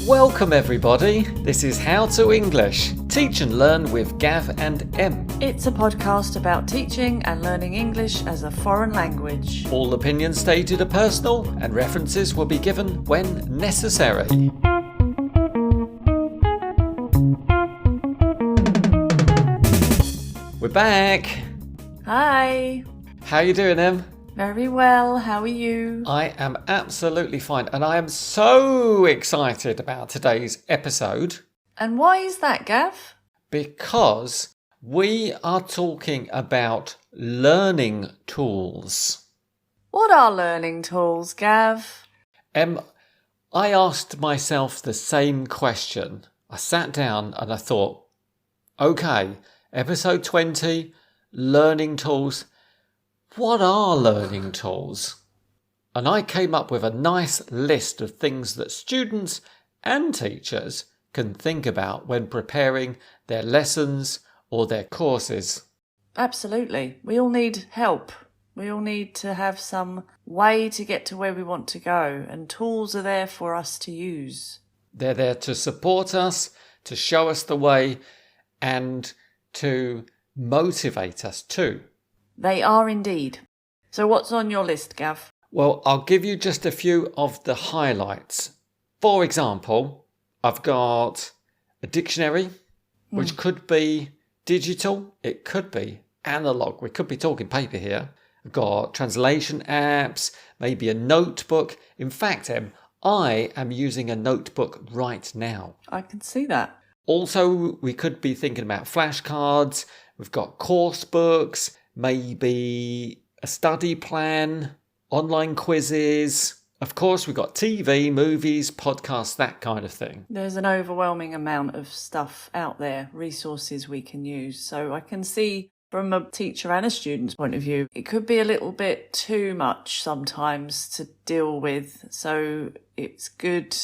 Welcome everybody, this is How to English, Teach and Learn with Gav and Em. It's a podcast about teaching and learning English as a foreign language. All opinions stated are personal and references will be given when necessary. We're back. Hi. How you doing, Em? Very well, how are you? I am absolutely fine and I am so excited about today's episode. And why is that, Gav? Because we are talking about learning tools. What are learning tools, Gav? I asked myself the same question. I sat down and I thought, okay, episode 20, learning tools. What are learning tools? And I came up with a nice list of things that students and teachers can think about when preparing their lessons or their courses. Absolutely. We all need help. We all need to have some way to get to where we want to go, and tools are there for us to use. They're there to support us, to show us the way, and to motivate us too. They are indeed. So what's on your list, Gav? Well, I'll give you just a few of the highlights. For example, I've got a dictionary, which could be digital, it could be analog, we could be talking paper here. I've got translation apps, maybe a notebook. In fact, I am using a notebook right now. I can see that. Also, we could be thinking about flashcards. We've got course books, maybe a study plan, online quizzes. Of course, we've got TV, movies, podcasts, that kind of thing. There's an overwhelming amount of stuff out there, resources we can use. So I can see from a teacher and a student's point of view, it could be a little bit too much sometimes to deal with. So it's good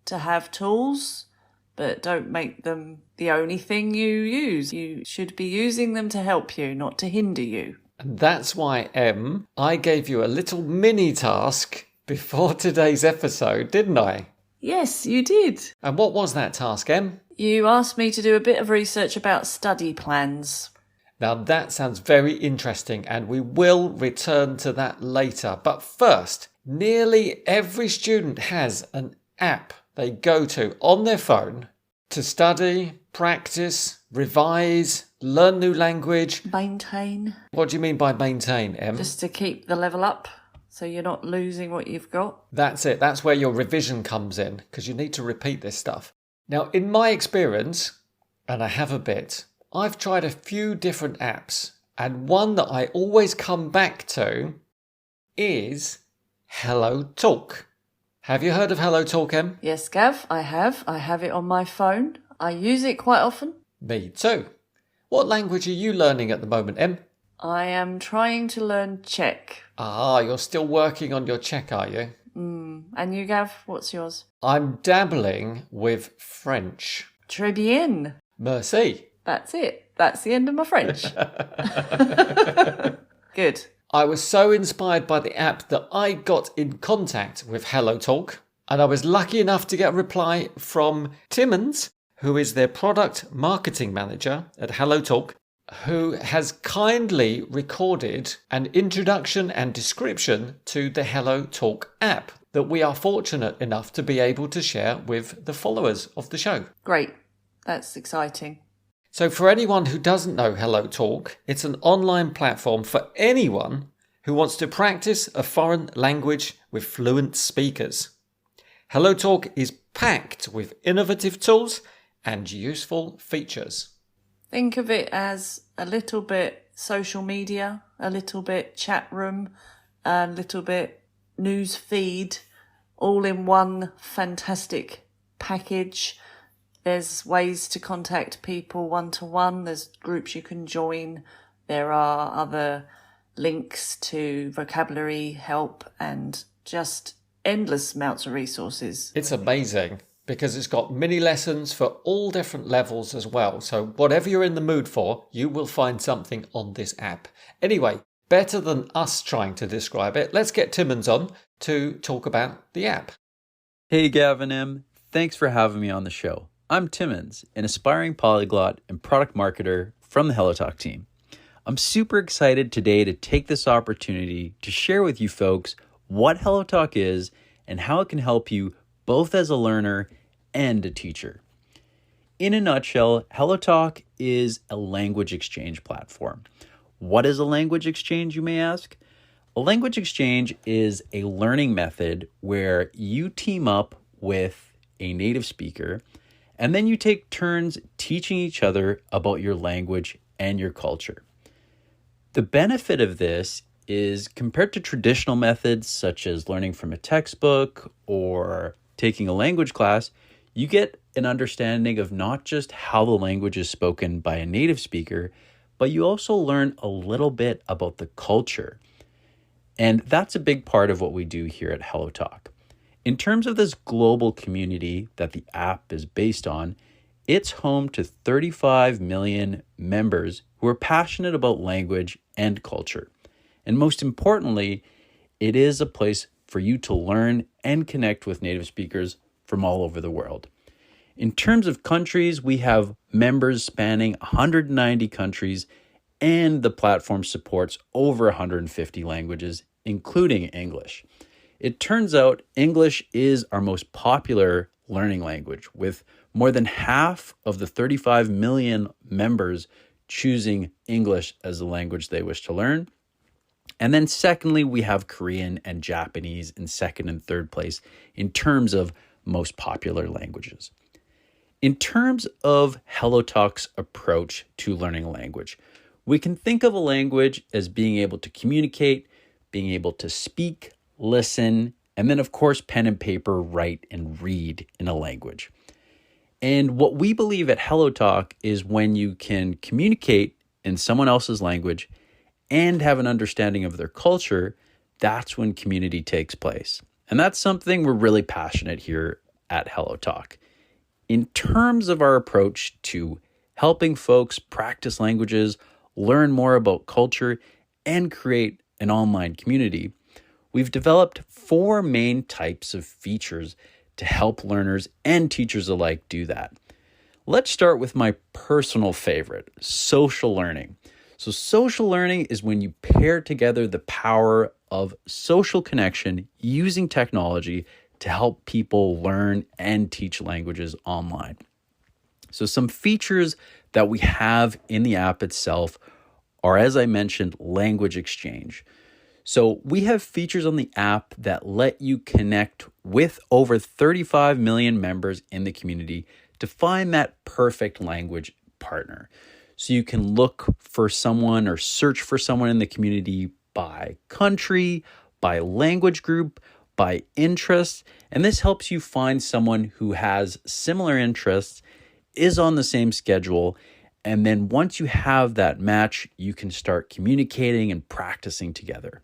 to have tools, but don't make them the only thing you use. You should be using them to help you, not to hinder you. And that's why, I gave you a little mini task before today's episode, didn't I? Yes, you did. And what was that task, Em? You asked me to do a bit of research about study plans. Now that sounds very interesting and we will return to that later. But first, nearly every student has an app they go to on their phone to study, practice, revise, learn new language. Maintain. What do you mean by maintain, Em? Just to keep the level up so you're not losing what you've got. That's it. That's where your revision comes in because you need to repeat this stuff. Now, in my experience, and I have a bit, I've tried a few different apps and one that I always come back to is HelloTalk. Have you heard of HelloTalk, Em? Yes, Gav, I have. I have it on my phone. I use it quite often. Me too. What language are you learning at the moment, Em? I am trying to learn Czech. Ah, you're still working on your Czech, are you? And you, Gav, what's yours? I'm dabbling with French. Très bien. Merci. That's it. That's the end of my French. Good. I was so inspired by the app that I got in contact with HelloTalk, and I was lucky enough to get a reply from Timmons, who is their product marketing manager at HelloTalk, who has kindly recorded an introduction and description to the HelloTalk app that we are fortunate enough to be able to share with the followers of the show. Great. That's exciting. So for anyone who doesn't know HelloTalk, it's an online platform for anyone who wants to practice a foreign language with fluent speakers. HelloTalk is packed with innovative tools and useful features. Think of it as a little bit social media, a little bit chat room, a little bit news feed, all in one fantastic package. There's ways to contact people one-to-one. There's groups you can join. There are other links to vocabulary help and just endless amounts of resources. It's amazing because it's got mini lessons for all different levels as well. So whatever you're in the mood for, you will find something on this app. Anyway, better than us trying to describe it, let's get Timmons on to talk about the app. Hey Gav and Em, thanks for having me on the show. I'm Timmons, an aspiring polyglot and product marketer from the HelloTalk team. I'm super excited today to take this opportunity to share with you folks what HelloTalk is and how it can help you both as a learner and a teacher. In a nutshell, HelloTalk is a language exchange platform. What is a language exchange, you may ask? A language exchange is a learning method where you team up with a native speaker, and then you take turns teaching each other about your language and your culture. The benefit of this is compared to traditional methods such as learning from a textbook or taking a language class, you get an understanding of not just how the language is spoken by a native speaker, but you also learn a little bit about the culture. And that's a big part of what we do here at HelloTalk. In terms of this global community that the app is based on, it's home to 35 million members who are passionate about language and culture. And most importantly, it is a place for you to learn and connect with native speakers from all over the world. In terms of countries, we have members spanning 190 countries, and the platform supports over 150 languages, including English. It turns out English is our most popular learning language, with more than half of the 35 million members choosing English as the language they wish to learn. And then secondly, we have Korean and Japanese in second and third place in terms of most popular languages. In terms of HelloTalk's approach to learning a language, we can think of a language as being able to communicate, being able to speak, listen, and then of course, pen and paper, write and read in a language. And what we believe at HelloTalk is when you can communicate in someone else's language and have an understanding of their culture, that's when community takes place. And that's something we're really passionate here at HelloTalk. In terms of our approach to helping folks practice languages, learn more about culture, and create an online community, we've developed 4 main types of features to help learners and teachers alike do that. Let's start with my personal favorite, social learning. So social learning is when you pair together the power of social connection using technology to help people learn and teach languages online. So some features that we have in the app itself are, as I mentioned, language exchange. So we have features on the app that let you connect with over 35 million members in the community to find that perfect language partner. So you can look for someone or search for someone in the community by country, by language group, by interest, and this helps you find someone who has similar interests, is on the same schedule, and then once you have that match, you can start communicating and practicing together.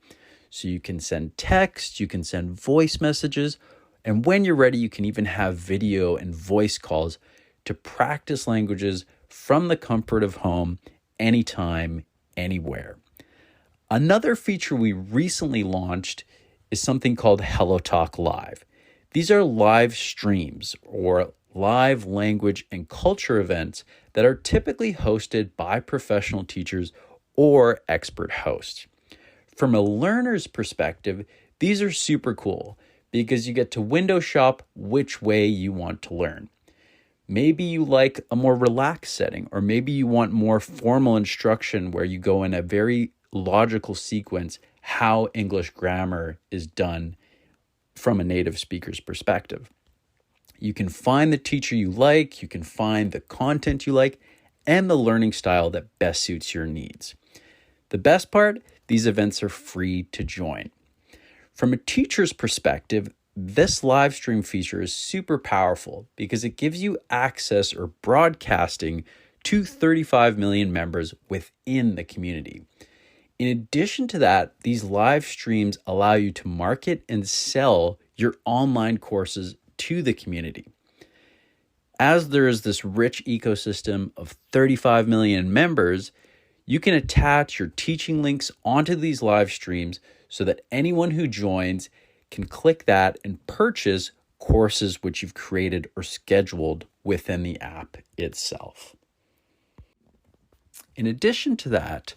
So you can send text, you can send voice messages, and when you're ready, you can even have video and voice calls to practice languages from the comfort of home, anytime, anywhere. Another feature we recently launched is something called HelloTalk Live. These are live streams or live language and culture events that are typically hosted by professional teachers or expert hosts. From a learner's perspective, these are super cool because you get to window shop which way you want to learn. Maybe you like a more relaxed setting, or maybe you want more formal instruction where you go in a very logical sequence how English grammar is done from a native speaker's perspective. You can find the teacher you like, you can find the content you like, and the learning style that best suits your needs. The best part, these events are free to join. From a teacher's perspective, this live stream feature is super powerful because it gives you access or broadcasting to 35 million members within the community. In addition to that, these live streams allow you to market and sell your online courses to the community. As there is this rich ecosystem of 35 million members, you can attach your teaching links onto these live streams so that anyone who joins can click that and purchase courses which you've created or scheduled within the app itself. In addition to that,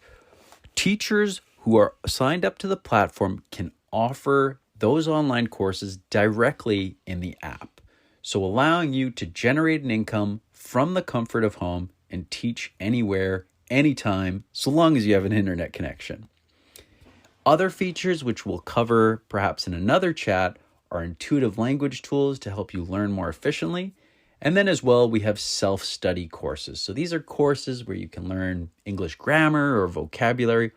teachers who are signed up to the platform can offer those online courses directly in the app, so allowing you to generate an income from the comfort of home and teach anywhere, anytime, so long as you have an internet connection. Other features which we'll cover perhaps in another chat are intuitive language tools to help you learn more efficiently. And then as well, we have self-study courses. So these are courses where you can learn English grammar or vocabulary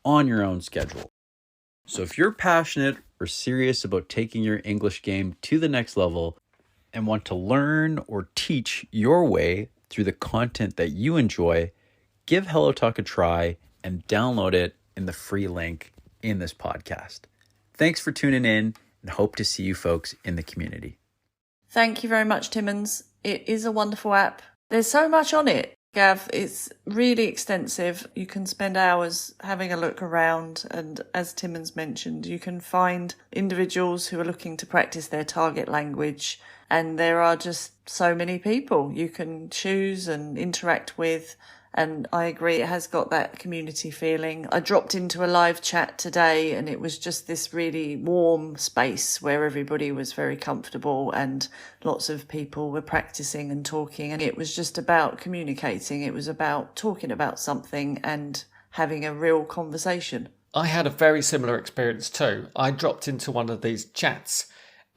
on your own schedule. So if you're passionate or serious about taking your English game to the next level and want to learn or teach your way through the content that you enjoy, give HelloTalk a try and download it in the free link in this podcast. Thanks for tuning in and hope to see you folks in the community. Thank you very much, Timmons. It is a wonderful app. There's so much on it, Gav. It's really extensive. You can spend hours having a look around. And as Timmons mentioned, you can find individuals who are looking to practice their target language. And there are just so many people you can choose and interact with. And I agree, it has got that community feeling. I dropped into a live chat today and it was just this really warm space where everybody was very comfortable and lots of people were practicing and talking. And it was just about communicating. It was about talking about something and having a real conversation. I had a very similar experience too. I dropped into one of these chats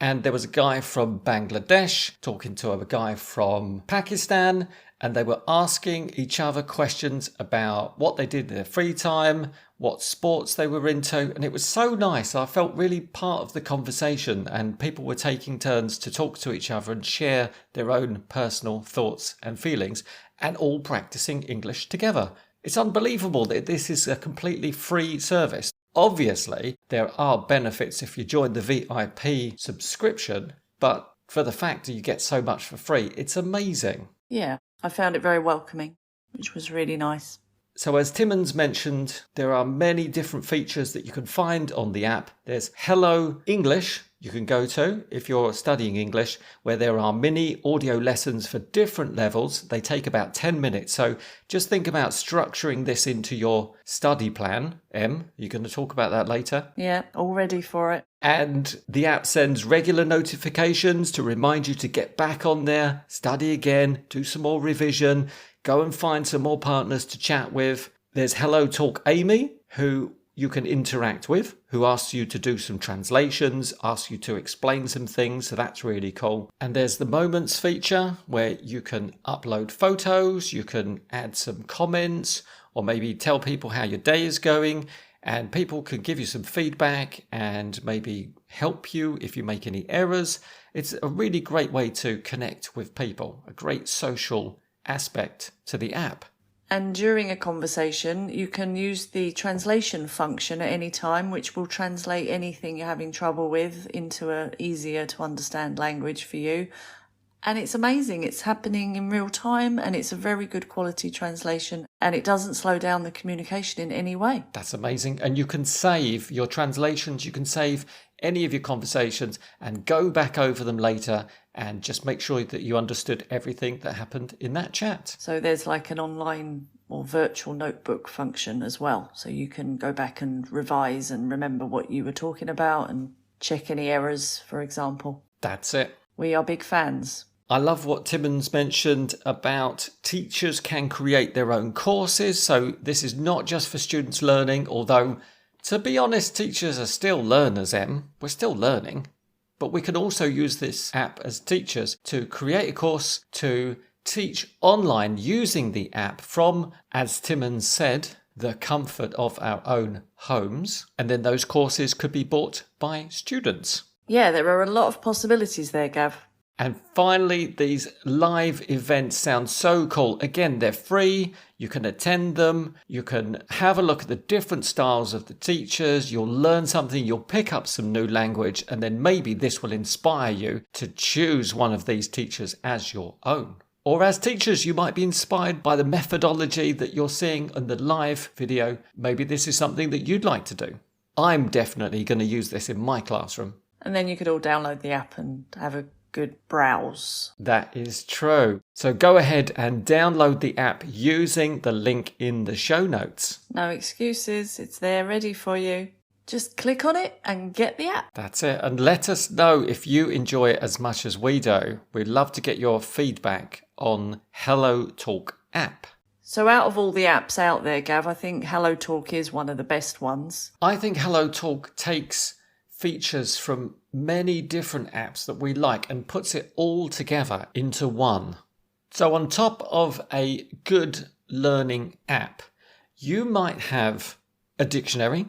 and there was a guy from Bangladesh talking to a guy from Pakistan, and they were asking each other questions about what they did in their free time, what sports they were into. And it was so nice. I felt really part of the conversation, and people were taking turns to talk to each other and share their own personal thoughts and feelings, and all practicing English together. It's unbelievable that this is a completely free service. Obviously, there are benefits if you join the VIP subscription, but for the fact that you get so much for free, it's amazing. Yeah, I found it very welcoming, which was really nice. So as Timmons mentioned, there are many different features that you can find on the app. There's Hello English you can go to if you're studying English, where there are mini audio lessons for different levels. They take about 10 minutes. So just think about structuring this into your study plan. Em, you're going to talk about that later. Yeah, all ready for it. And the app sends regular notifications to remind you to get back on there, study again, do some more revision, go and find some more partners to chat with. There's HelloTalk Amy, who you can interact with, who asks you to do some translations, asks you to explain some things, so that's really cool. And there's the Moments feature where you can upload photos, you can add some comments, or maybe tell people how your day is going, and people can give you some feedback and maybe help you if you make any errors. It's a really great way to connect with people, a great social aspect to the app. And during a conversation, you can use the translation function at any time, which will translate anything you're having trouble with into a easier to understand language for you. And it's amazing. It's happening in real time and it's a very good quality translation and it doesn't slow down the communication in any way. That's amazing. And you can save your translations. You can save any of your conversations and go back over them later and just make sure that you understood everything that happened in that chat. So there's like an online or virtual notebook function as well. So you can go back and revise and remember what you were talking about and check any errors, for example. That's it. We are big fans. I love what Timmons mentioned about teachers can create their own courses. So this is not just for students learning, although to be honest, teachers are still learners, Em. We're still learning. But we can also use this app as teachers to create a course to teach online using the app from, as Timmons said, the comfort of our own homes. And then those courses could be bought by students. Yeah, there are a lot of possibilities there, Gav. And finally, these live events sound so cool. Again, they're free. You can attend them. You can have a look at the different styles of the teachers. You'll learn something. You'll pick up some new language. And then maybe this will inspire you to choose one of these teachers as your own. Or as teachers, you might be inspired by the methodology that you're seeing in the live video. Maybe this is something that you'd like to do. I'm definitely going to use this in my classroom. And then you could all download the app and have a good browse. That is true. So go ahead and download the app using the link in the show notes. No excuses. It's there ready for you. Just click on it and get the app. That's it. And let us know if you enjoy it as much as we do. We'd love to get your feedback on HelloTalk app. So out of all the apps out there, Gav, I think HelloTalk is one of the best ones. I think HelloTalk takes features from many different apps that we like and puts it all together into one. So on top of a good learning app, you might have a dictionary,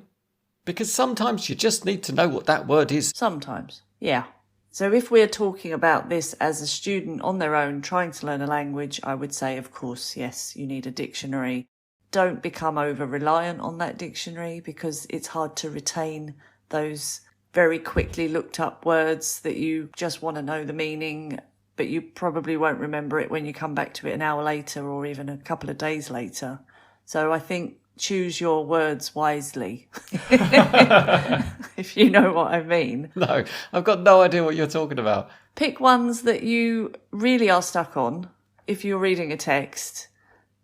because sometimes you just need to know what that word is. Sometimes, yeah. So if we're talking about this as a student on their own trying to learn a language, I would say, of course, yes, you need a dictionary. Don't become over-reliant on that dictionary, because it's hard to retain those very quickly looked up words that you just want to know the meaning, but you probably won't remember it when you come back to it an hour later or even a couple of days later. So I think choose your words wisely, if you know what I mean. No, I've got no idea what you're talking about. Pick ones that you really are stuck on. If you're reading a text,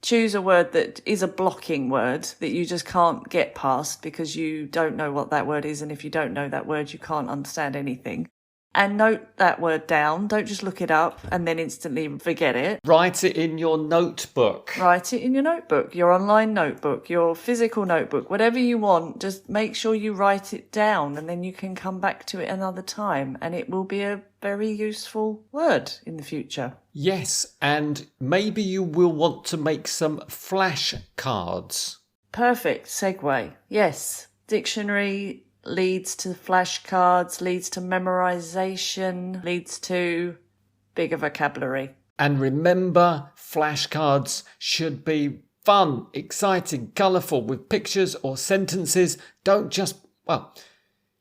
choose a word that is a blocking word that you just can't get past because you don't know what that word is. And if you don't know that word, you can't understand anything. And note that word down. Don't just look it up and then instantly forget it. Write it in your notebook. Write it in your notebook, your online notebook, your physical notebook, whatever you want. Just make sure you write it down and then you can come back to it another time and it will be a very useful word in the future. Yes, and maybe you will want to make some flashcards. Perfect segue. Yes, dictionary leads to flashcards, leads to memorization, leads to bigger vocabulary. And remember, flashcards should be fun, exciting, colourful, with pictures or sentences. Don't just, well,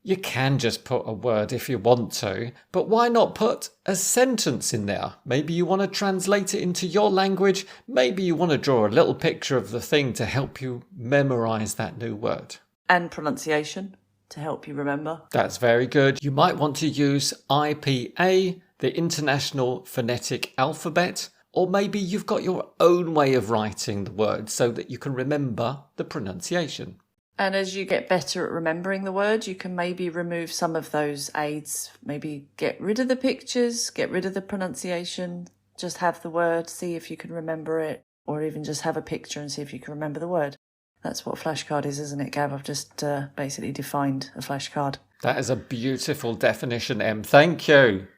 you can just put a word if you want to, but why not put a sentence in there? Maybe you want to translate it into your language. Maybe you want to draw a little picture of the thing to help you memorise that new word. And pronunciation to help you remember. That's very good. You might want to use IPA, the International Phonetic Alphabet, or maybe you've got your own way of writing the word so that you can remember the pronunciation. And as you get better at remembering the word, you can maybe remove some of those aids, maybe get rid of the pictures, get rid of the pronunciation, just have the word, see if you can remember it, or even just have a picture and see if you can remember the word. That's what a flashcard is, isn't it, Gav? I've just basically defined a flashcard. That is a beautiful definition, Em. Thank you.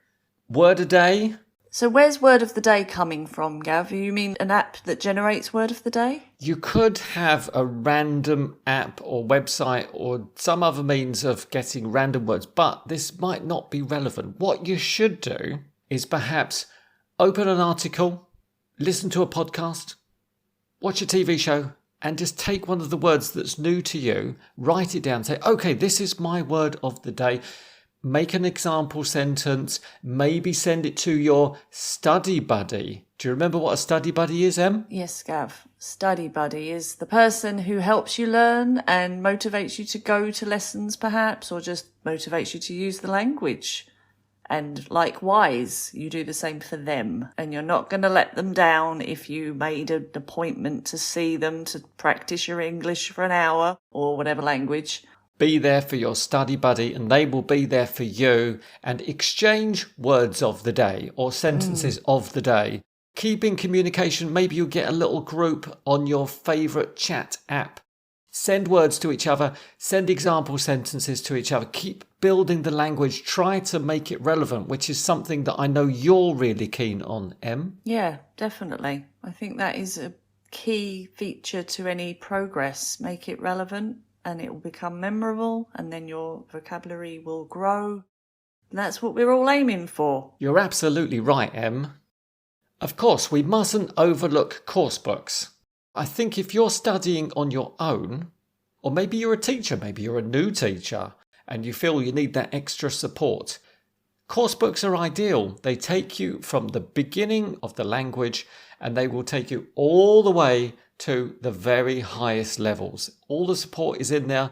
Word a day? So where's word of the day coming from, Gav? You mean an app that generates word of the day? You could have a random app or website or some other means of getting random words, but this might not be relevant. What you should do is perhaps open an article, listen to a podcast, watch a TV show, and just take one of the words that's new to you, write it down, say, okay, this is my word of the day. Make an example sentence, maybe send it to your study buddy. Do you remember what a study buddy is, Em? Yes, Gav. Study buddy is the person who helps you learn and motivates you to go to lessons perhaps, or just motivates you to use the language. And likewise, you do the same for them. And you're not going to let them down if you made an appointment to see them to practice your English for an hour or whatever language. Be there for your study buddy and they will be there for you, and exchange words of the day or sentences of the day. Keep in communication. Maybe you'll get a little group on your favourite chat app. Send words to each other, send example sentences to each other. Keep building the language. Try to make it relevant, which is something that I know you're really keen on, Em. Yeah, definitely. I think that is a key feature to any progress. Make it relevant and it will become memorable, and then your vocabulary will grow. And that's what we're all aiming for. You're absolutely right, Em. Of course, we mustn't overlook course books. I think if you're studying on your own, or maybe you're a teacher, maybe you're a new teacher, and you feel you need that extra support, course books are ideal. They take you from the beginning of the language and they will take you all the way to the very highest levels. All the support is in there.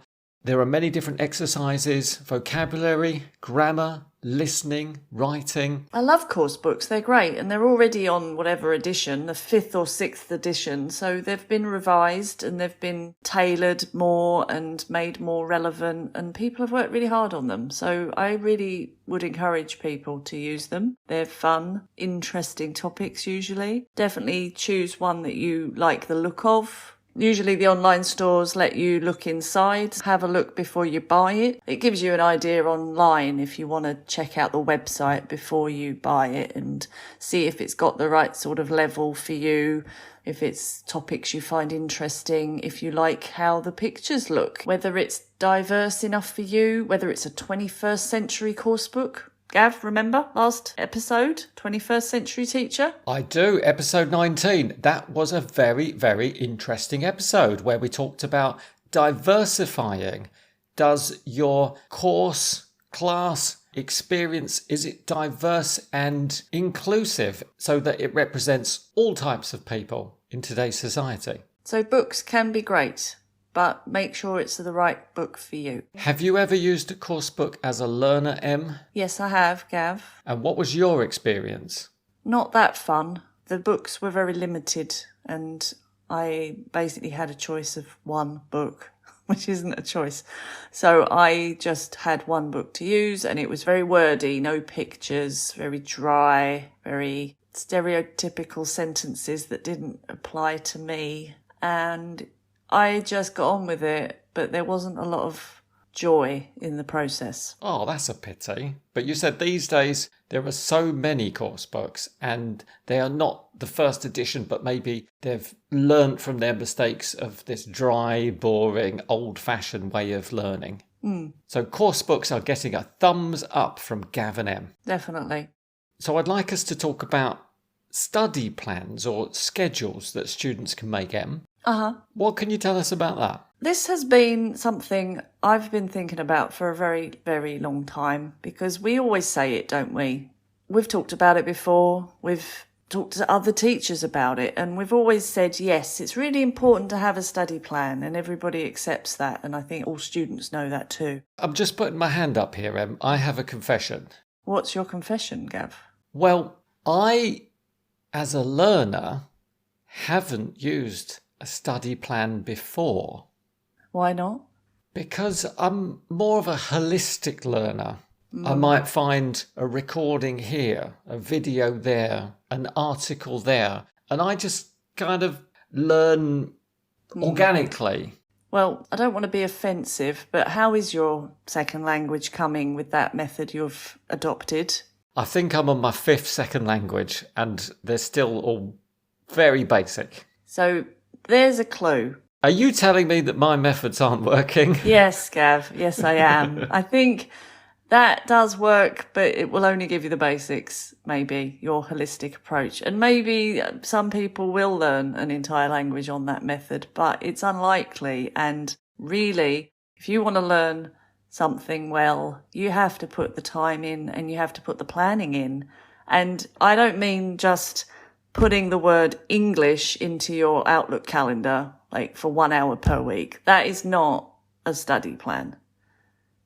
There are many different exercises, vocabulary, grammar, listening, writing. I love course books. They're great. And they're already on whatever edition, the 5th or 6th edition. So they've been revised and they've been tailored more and made more relevant. And people have worked really hard on them. So I really would encourage people to use them. They're fun, interesting topics usually. Definitely choose one that you like the look of. Usually the online stores let you look inside, have a look before you buy it. It gives you an idea online if you want to check out the website before you buy it and see if it's got the right sort of level for you, if it's topics you find interesting, if you like how the pictures look, whether it's diverse enough for you, whether it's a 21st century course book. Gav, remember last episode, 21st Century Teacher? I do, episode 19. That was a very, very interesting episode where we talked about diversifying. Does your course, class, experience, is it diverse and inclusive so that it represents all types of people in today's society? So books can be great, but make sure it's the right book for you. Have you ever used a course book as a learner, Em? Yes, I have, Gav. And what was your experience? Not that fun. The books were very limited and I basically had a choice of one book, which isn't a choice. So I just had one book to use and it was very wordy, no pictures, very dry, very stereotypical sentences that didn't apply to me. And I just got on with it, but there wasn't a lot of joy in the process. Oh, that's a pity. But you said these days there are so many course books and they are not the first edition, but maybe they've learnt from their mistakes of this dry, boring, old-fashioned way of learning. So course books are getting a thumbs up from Gav and Em. Definitely. So I'd like us to talk about study plans or schedules that students can make, Em. What can you tell us about that? This has been something I've been thinking about for a very, very long time because we always say it, don't we? We've talked about it before. We've talked to other teachers about it and we've always said, yes, it's really important to have a study plan and everybody accepts that. And I think all students know that too. I'm just putting my hand up here, Em. I have a confession. What's your confession, Gav? Well, I, as a learner, haven't used a study plan before. Why not? Because I'm more of a holistic learner. I might find a recording here, a video there, an article there, and I just kind of learn organically. Well, I don't want to be offensive, but how is your second language coming with that method you've adopted? I think I'm on my 5th second language, and they're still all very basic. So there's a clue. Are you telling me that my methods aren't working? Yes, Gav. Yes, I am. I think that does work, but it will only give you the basics, maybe, your holistic approach. And maybe some people will learn an entire language on that method, but it's unlikely. And really, if you want to learn something well, you have to put the time in and you have to put the planning in. And I don't mean just putting the word English into your Outlook calendar, like for 1 hour per week. That is not a study plan.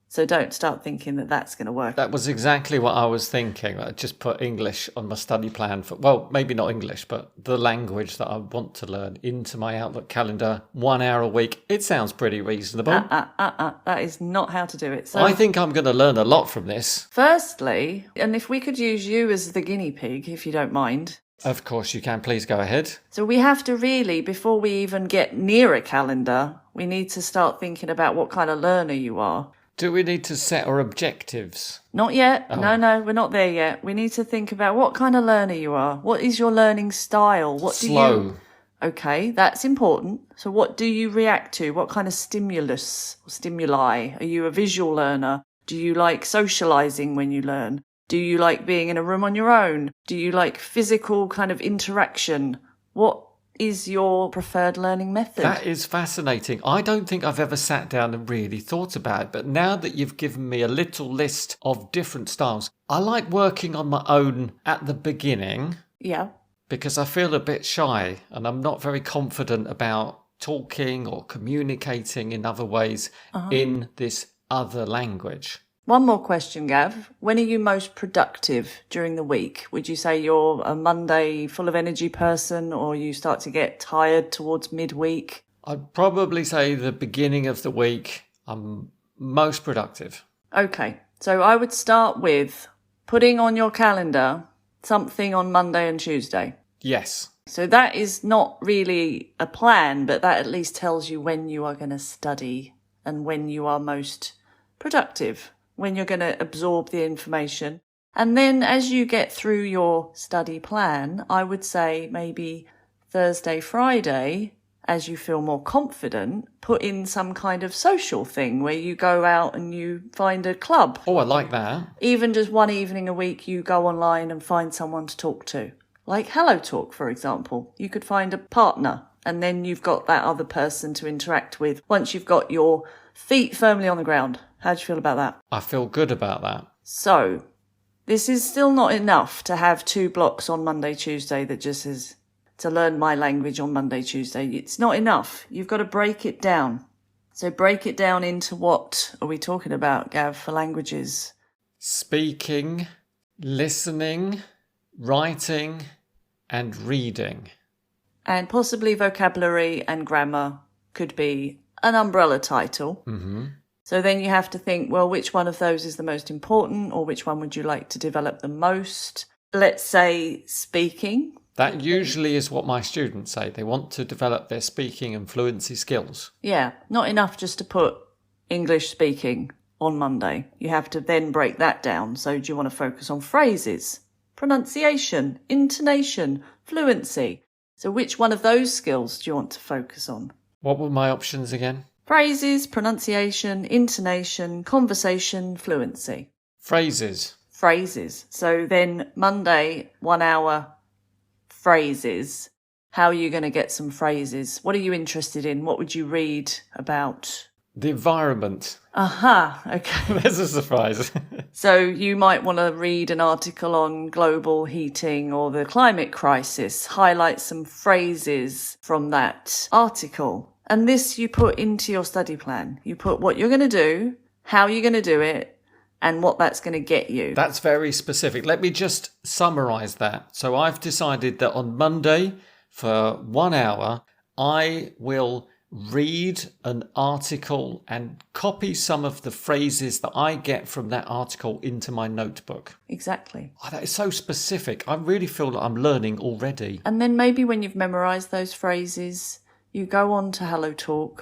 So don't start thinking that that's going to work. That was exactly what I was thinking. I just put English on my study plan for, well, maybe not English, but the language that I want to learn into my Outlook calendar, 1 hour a week. It sounds pretty reasonable. That is not how to do it. So I think I'm going to learn a lot from this. firstly, and if we could use you as the guinea pig, if you don't mind. Of course you can. Please go ahead. So we have to really, before we even get near a calendar, we need to start thinking about what kind of learner you are. Do we need to set our objectives? Not yet. No, we're not there yet. We need to think about what kind of learner you are. What is your learning style? What do Slow. Okay, that's important. So what do you react to? What kind of stimulus or stimuli? Are you a visual learner? Do you like socializing when you learn? Do you like being in a room on your own? Do you like physical kind of interaction? What is your preferred learning method? That is fascinating. I don't think I've ever sat down and really thought about it, but now that you've given me a little list of different styles, I like working on my own at the beginning Yeah. because I feel a bit shy and I'm not very confident about talking or communicating in other ways in this other language. One more question, Gav. When are you most productive during the week? Would you say you're a Monday full of energy person, or you start to get tired towards midweek? I'd probably say the beginning of the week I'm most productive. Okay, so I would start with putting on your calendar something on Monday and Tuesday. Yes. So that is not really a plan, but that at least tells you when you are going to study and when you are most productive, when you're going to absorb the information. And then as you get through your study plan, I would say maybe Thursday, Friday, as you feel more confident, put in some kind of social thing where you go out and you find a club. Oh, I like that. Even just one evening a week, you go online and find someone to talk to. Like HelloTalk, for example. You could find a partner and then you've got that other person to interact with once you've got your feet firmly on the ground. How do you feel about that? I feel good about that. So, this is still not enough to have 2 blocks on Monday, Tuesday that just is to learn my language on Monday, Tuesday. It's not enough. You've got to break it down. So break it down into what are we talking about, Gav, for languages? Speaking, listening, writing and reading. And possibly vocabulary and grammar could be an umbrella title. Mm-hmm. So then you have to think, well, which one of those is the most important, or which one would you like to develop the most? Let's say speaking. That usually is what my students say. They want to develop their speaking and fluency skills. Yeah, not enough just to put English speaking on Monday. You have to then break that down. So do you want to focus on phrases, pronunciation, intonation, fluency? So which one of those skills do you want to focus on? What were my options again? Phrases, pronunciation, intonation, conversation, fluency. Phrases. Phrases. So then Monday, 1 hour phrases. How are you going to get some phrases? What are you interested in? What would you read about? The environment. Aha, okay. There's a surprise. So you might want to read an article on global heating or the climate crisis. Highlight some phrases from that article. And this you put into your study plan. You put what you're going to do, how you're going to do it, and what that's going to get you. That's very specific. Let me just summarise that. So I've decided that on Monday, for 1 hour, I will read an article and copy some of the phrases that I get from that article into my notebook. Exactly. Oh, that is so specific. I really feel that I'm learning already. And then maybe when you've memorised those phrases, you go on to HelloTalk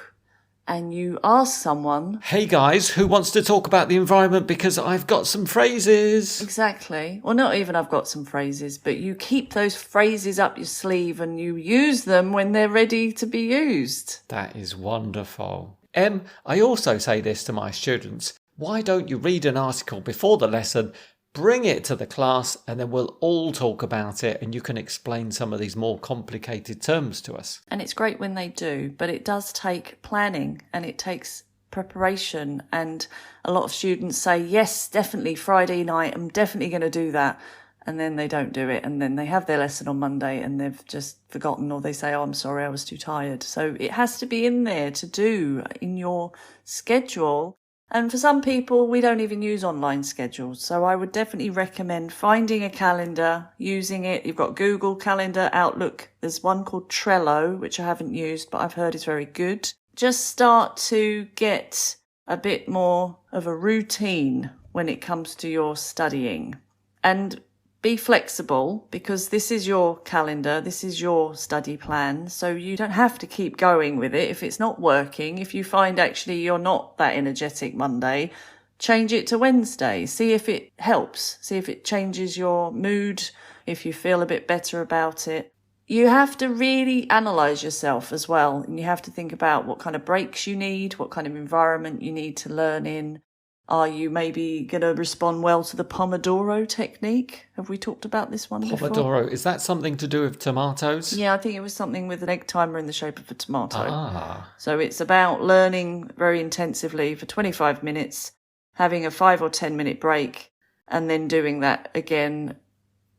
and you ask someone, hey guys, who wants to talk about the environment because I've got some phrases? Exactly. Well, not even I've got some phrases, but you keep those phrases up your sleeve and you use them when they're ready to be used. That is wonderful. Em, I also say this to my students. Why don't you read an article before the lesson, bring it to the class, and then we'll all talk about it and you can explain some of these more complicated terms to us. And it's great when they do, but it does take planning and it takes preparation. And a lot of students say, yes, definitely Friday night, I'm definitely going to do that. And then they don't do it. And then they have their lesson on Monday and they've just forgotten, or they say, oh, I'm sorry, I was too tired. So it has to be in there to do in your schedule. And for some people, we don't even use online schedules. So I would definitely recommend finding a calendar, using it. You've got Google Calendar, Outlook. There's one called Trello, which I haven't used, but I've heard is very good. Just start to get a bit more of a routine when it comes to your studying. And be flexible, because this is your calendar, this is your study plan, so you don't have to keep going with it if it's not working. If you find actually you're not that energetic Monday, change it to Wednesday. See if it helps. See if it changes your mood, if you feel a bit better about it. You have to really analyse yourself as well, and you have to think about what kind of breaks you need, what kind of environment you need to learn in. Are you maybe going to respond well to the Pomodoro technique? Have we talked about this one before? Pomodoro, is that something to do with tomatoes? Yeah, I think it was something with an egg timer in the shape of a tomato. Ah. So it's about learning very intensively for 25 minutes, having a 5 or 10 minute break, and then doing that again,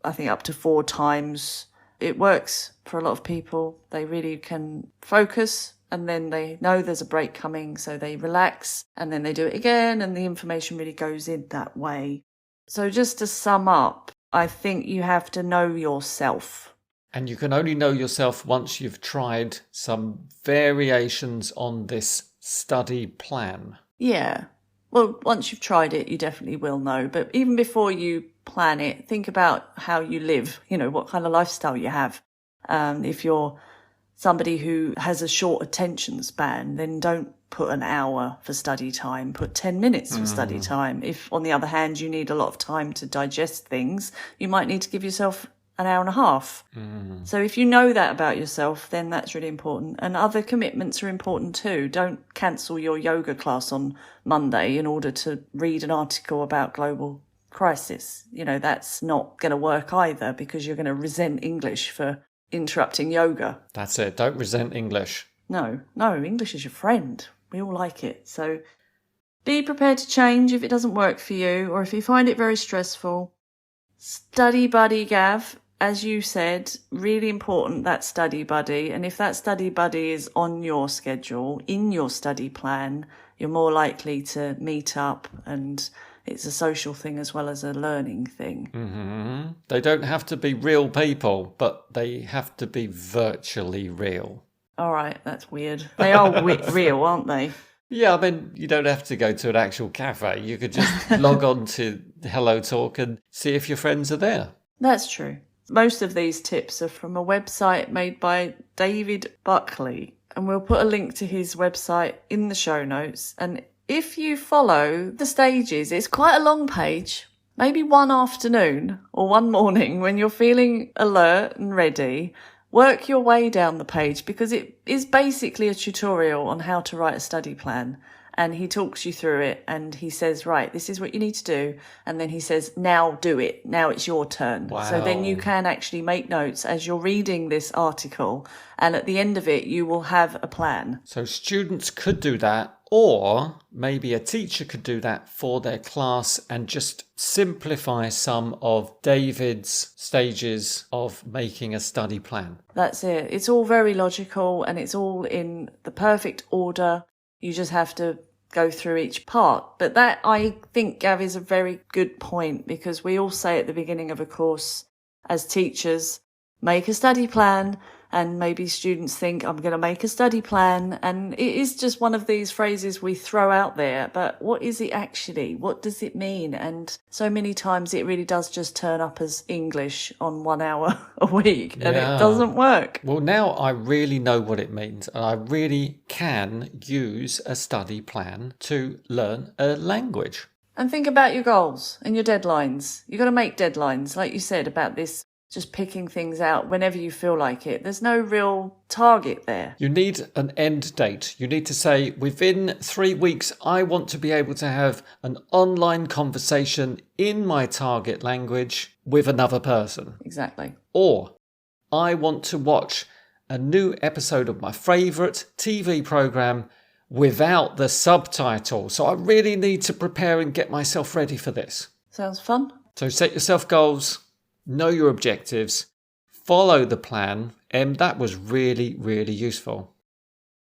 I think up to 4 times. It works for a lot of people. They really can focus and then they know there's a break coming, so they relax, and then they do it again, and the information really goes in that way. So just to sum up, I think you have to know yourself. And you can only know yourself once you've tried some variations on this study plan. Yeah. Well, once you've tried it, you definitely will know. But even before you plan it, think about how you live, what kind of lifestyle you have. If you're somebody who has a short attention span, then don't put an hour for study time, put 10 minutes for study time. If, on the other hand, you need a lot of time to digest things, you might need to give yourself an hour and a half. So if you know that about yourself, then that's really important. And other commitments are important too. Don't cancel your yoga class on Monday in order to read an article about global crisis. That's not going to work either, because you're going to resent English for interrupting yoga. That's it. Don't resent English. No, English is your friend. We all like it. So be prepared to change if it doesn't work for you, or if you find it very stressful. Study buddy, Gav, as you said, really important, that study buddy. And if that study buddy is on your schedule, in your study plan, you're more likely to meet up, and it's a social thing as well as a learning thing. They don't have to be real people, but they have to be virtually real. All right, that's weird. They are real, aren't they? Yeah, I mean, you don't have to go to an actual cafe. You could just log on to HelloTalk and see if your friends are there. That's true. Most of these tips are from a website made by David Buckley, and we'll put a link to his website in the show notes. And if you follow the stages, it's quite a long page. Maybe one afternoon or one morning when you're feeling alert and ready, work your way down the page, because it is basically a tutorial on how to write a study plan. And he talks you through it, and he says, right, this is what you need to do. And then he says, now do it. Now it's your turn. Wow. So then you can actually make notes as you're reading this article. And at the end of it, you will have a plan. So students could do that, or maybe a teacher could do that for their class and just simplify some of David's stages of making a study plan. That's it. It's all very logical, and it's all in the perfect order. You just have to go through each part. But that, I think, Gav, is a very good point, because we all say at the beginning of a course as teachers, make a study plan, and maybe students think, I'm going to make a study plan. And it is just one of these phrases we throw out there. But what is it actually? What does it mean? And so many times it really does just turn up as English on 1 hour a week, and it doesn't work. Well, now I really know what it means, and I really can use a study plan to learn a language. And think about your goals and your deadlines. You've got to make deadlines, like you said, about this, just picking things out whenever you feel like it. There's no real target there. You need an end date. You need to say, within 3 weeks, I want to be able to have an online conversation in my target language with another person. Exactly. Or I want to watch a new episode of my favourite TV programme without the subtitles. So I really need to prepare and get myself ready for this. Sounds fun. So set yourself goals, know your objectives, follow the plan, and that was really, really useful.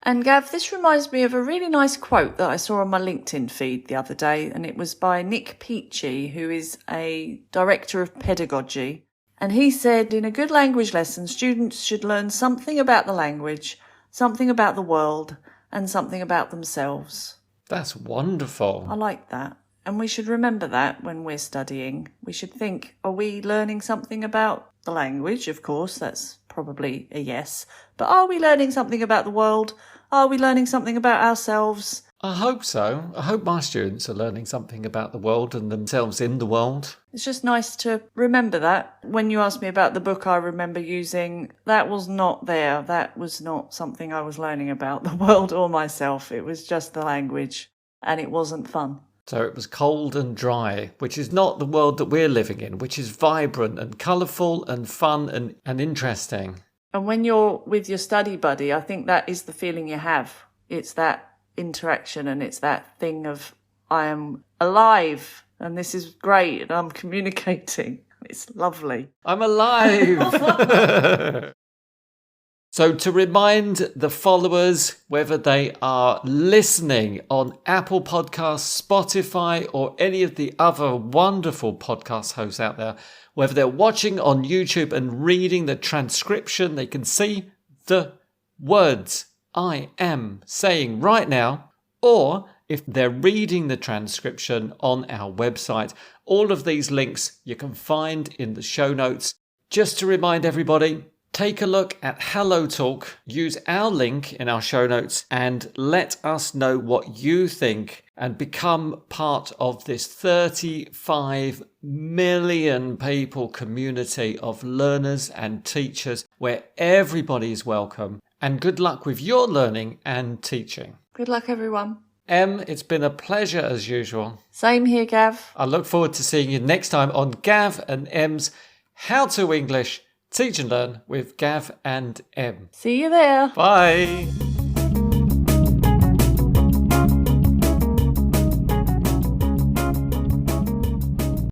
And Gav, this reminds me of a really nice quote that I saw on my LinkedIn feed the other day, and it was by Nick Peachy, who is a director of pedagogy. And he said, in a good language lesson, students should learn something about the language, something about the world, and something about themselves. That's wonderful. I like that. And we should remember that when we're studying. We should think, are we learning something about the language? Of course, that's probably a yes. But are we learning something about the world? Are we learning something about ourselves? I hope so. I hope my students are learning something about the world and themselves in the world. It's just nice to remember that. When you asked me about the book I remember using, that was not there. That was not something I was learning about the world or myself. It was just the language, and it wasn't fun. So it was cold and dry, which is not the world that we're living in, which is vibrant and colourful and fun and interesting. And when you're with your study buddy, I think that is the feeling you have. It's that interaction, and it's that thing of, I am alive and this is great and I'm communicating. It's lovely. I'm alive! So to remind the followers, whether they are listening on Apple Podcasts, Spotify, or any of the other wonderful podcast hosts out there, whether they're watching on YouTube and reading the transcription, they can see the words I am saying right now, or if they're reading the transcription on our website. All of these links you can find in the show notes. Just to remind everybody, take a look at HelloTalk, use our link in our show notes, and let us know what you think and become part of this 35 million people community of learners and teachers where everybody is welcome. And good luck with your learning and teaching. Good luck, everyone. Em, it's been a pleasure as usual. Same here, Gav. I look forward to seeing you next time on Gav and Em's How to English Teach and Learn with Gav and Em. See you there. Bye.